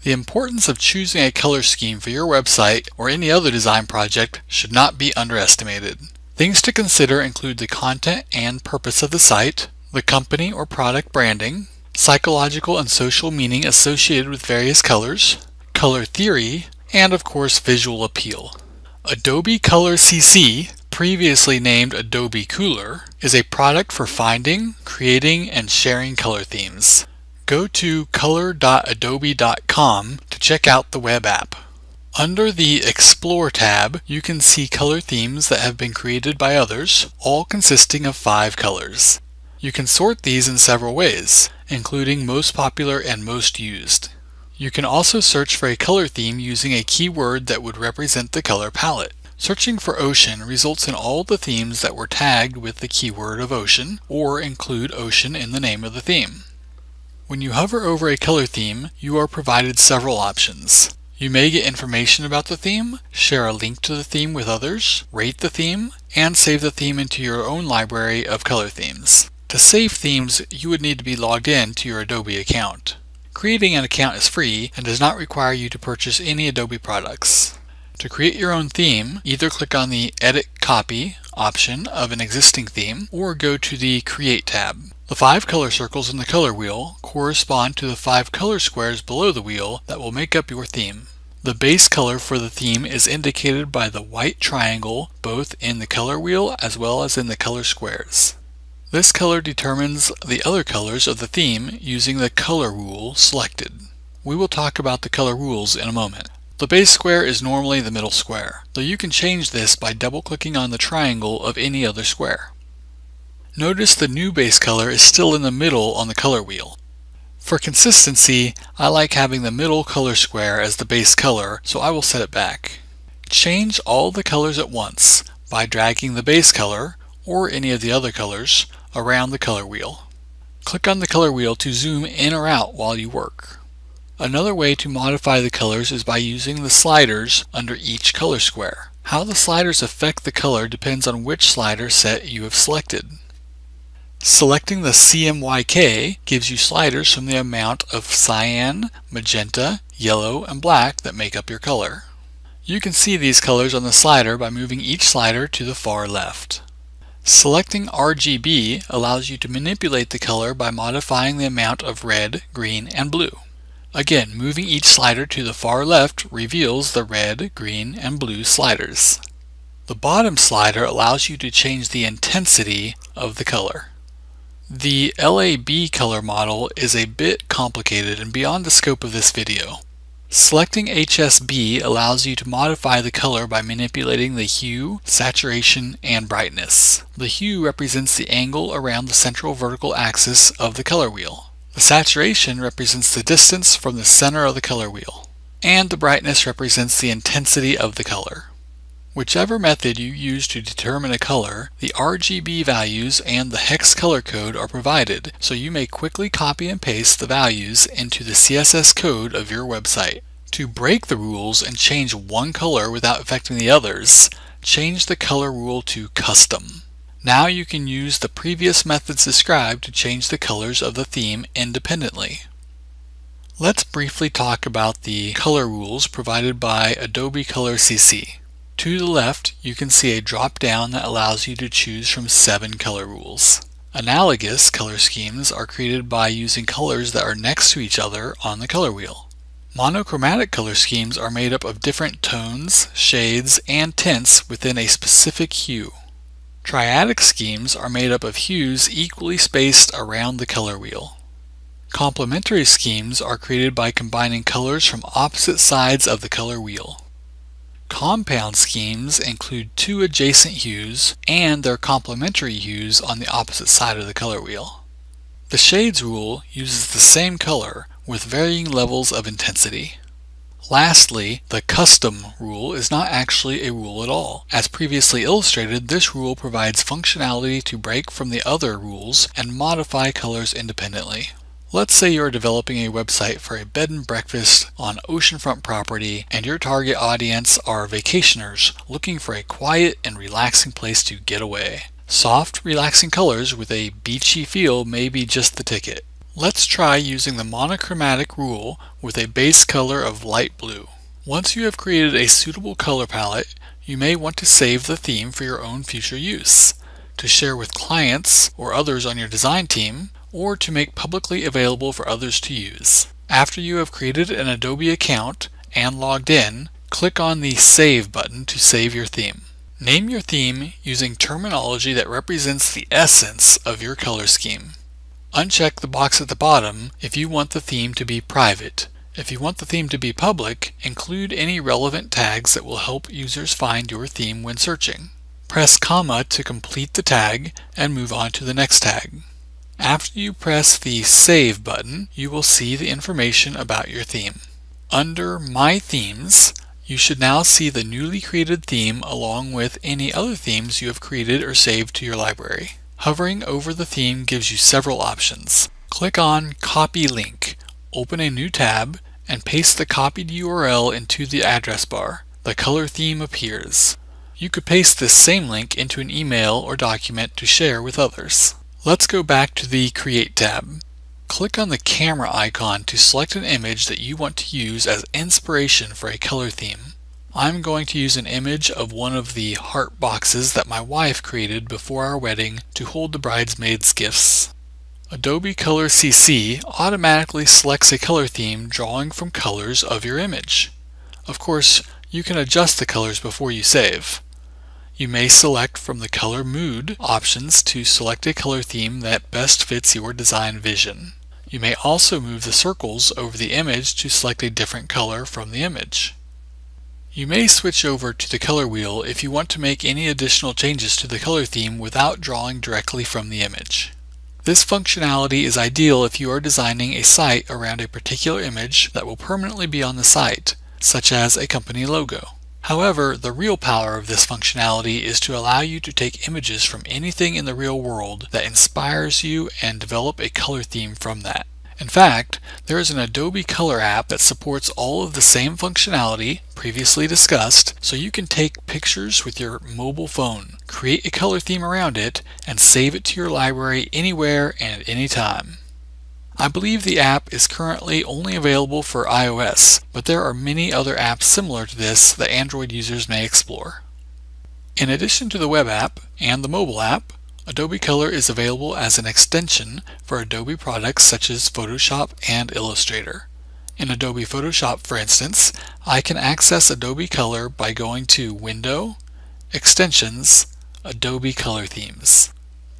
The importance of choosing a color scheme for your website or any other design project should not be underestimated. Things to consider include the content and purpose of the site, the company or product branding, psychological and social meaning associated with various colors, color theory, and of course visual appeal. Adobe Color CC, previously named Adobe Color, is a product for finding, creating, and sharing color themes. Go to color.adobe.com to check out the web app. Under the Explore tab, you can see color themes that have been created by others, all consisting of 5 colors. You can sort these in several ways, including most popular and most used. You can also search for a color theme using a keyword that would represent the color palette. Searching for ocean results in all the themes that were tagged with the keyword of ocean or include ocean in the name of the theme. When you hover over a color theme, you are provided several options. You may get information about the theme, share a link to the theme with others, rate the theme, and save the theme into your own library of color themes. To save themes, you would need to be logged in to your Adobe account. Creating an account is free and does not require you to purchase any Adobe products. To create your own theme, either click on the Edit Copy option of an existing theme or go to the Create tab. The 5 color circles in the color wheel correspond to the 5 color squares below the wheel that will make up your theme. The base color for the theme is indicated by the white triangle both in the color wheel as well as in the color squares. This color determines the other colors of the theme using the color rule selected. We will talk about the color rules in a moment. The base square is normally the middle square, though you can change this by double-clicking on the triangle of any other square. Notice the new base color is still in the middle on the color wheel. For consistency, I like having the middle color square as the base color, so I will set it back. Change all the colors at once by dragging the base color, or any of the other colors, around the color wheel. Click on the color wheel to zoom in or out while you work. Another way to modify the colors is by using the sliders under each color square. How the sliders affect the color depends on which slider set you have selected. Selecting the CMYK gives you sliders from the amount of cyan, magenta, yellow, and black that make up your color. You can see these colors on the slider by moving each slider to the far left. Selecting RGB allows you to manipulate the color by modifying the amount of red, green, and blue. Again, moving each slider to the far left reveals the red, green, and blue sliders. The bottom slider allows you to change the intensity of the color. The LAB color model is a bit complicated and beyond the scope of this video. Selecting HSB allows you to modify the color by manipulating the hue, saturation, and brightness. The hue represents the angle around the central vertical axis of the color wheel. The saturation represents the distance from the center of the color wheel. And the brightness represents the intensity of the color. Whichever method you use to determine a color, the RGB values and the hex color code are provided, so you may quickly copy and paste the values into the CSS code of your website. To break the rules and change one color without affecting the others, change the color rule to Custom. Now you can use the previous methods described to change the colors of the theme independently. Let's briefly talk about the color rules provided by Adobe Color CC. To the left, you can see a drop-down that allows you to choose from 7 color rules. Analogous color schemes are created by using colors that are next to each other on the color wheel. Monochromatic color schemes are made up of different tones, shades, and tints within a specific hue. Triadic schemes are made up of hues equally spaced around the color wheel. Complementary schemes are created by combining colors from opposite sides of the color wheel. Compound schemes include 2 adjacent hues and their complementary hues on the opposite side of the color wheel. The Shades rule uses the same color with varying levels of intensity. Lastly, the Custom rule is not actually a rule at all. As previously illustrated, this rule provides functionality to break from the other rules and modify colors independently. Let's say you're developing a website for a bed and breakfast on oceanfront property and your target audience are vacationers looking for a quiet and relaxing place to get away. Soft, relaxing colors with a beachy feel may be just the ticket. Let's try using the monochromatic rule with a base color of light blue. Once you have created a suitable color palette, you may want to save the theme for your own future use, to share with clients or others on your design team, or to make publicly available for others to use. After you have created an Adobe account and logged in, click on the Save button to save your theme. Name your theme using terminology that represents the essence of your color scheme. Uncheck the box at the bottom if you want the theme to be private. If you want the theme to be public, include any relevant tags that will help users find your theme when searching. Press comma to complete the tag and move on to the next tag. After you press the Save button, you will see the information about your theme. Under My Themes, you should now see the newly created theme along with any other themes you have created or saved to your library. Hovering over the theme gives you several options. Click on Copy Link, open a new tab, and paste the copied URL into the address bar. The color theme appears. You could paste this same link into an email or document to share with others. Let's go back to the Create tab. Click on the camera icon to select an image that you want to use as inspiration for a color theme. I'm going to use an image of one of the heart boxes that my wife created before our wedding to hold the bridesmaids' gifts. Adobe Color CC automatically selects a color theme drawing from colors of your image. Of course, you can adjust the colors before you save. You may select from the Color Mood options to select a color theme that best fits your design vision. You may also move the circles over the image to select a different color from the image. You may switch over to the color wheel if you want to make any additional changes to the color theme without drawing directly from the image. This functionality is ideal if you are designing a site around a particular image that will permanently be on the site, such as a company logo. However, the real power of this functionality is to allow you to take images from anything in the real world that inspires you and develop a color theme from that. In fact, there is an Adobe Color app that supports all of the same functionality previously discussed, so you can take pictures with your mobile phone, create a color theme around it, and save it to your library anywhere and at any time. I believe the app is currently only available for iOS, but there are many other apps similar to this that Android users may explore. In addition to the web app and the mobile app, Adobe Color is available as an extension for Adobe products such as Photoshop and Illustrator. In Adobe Photoshop, for instance, I can access Adobe Color by going to Window, Extensions, Adobe Color Themes.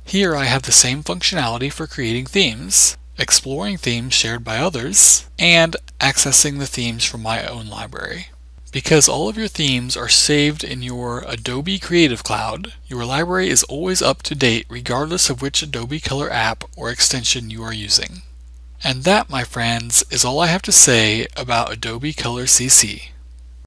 Here I have the same functionality for creating themes, exploring themes shared by others, and accessing the themes from my own library. Because all of your themes are saved in your Adobe Creative Cloud, your library is always up to date regardless of which Adobe Color app or extension you are using. And that, my friends, is all I have to say about Adobe Color CC.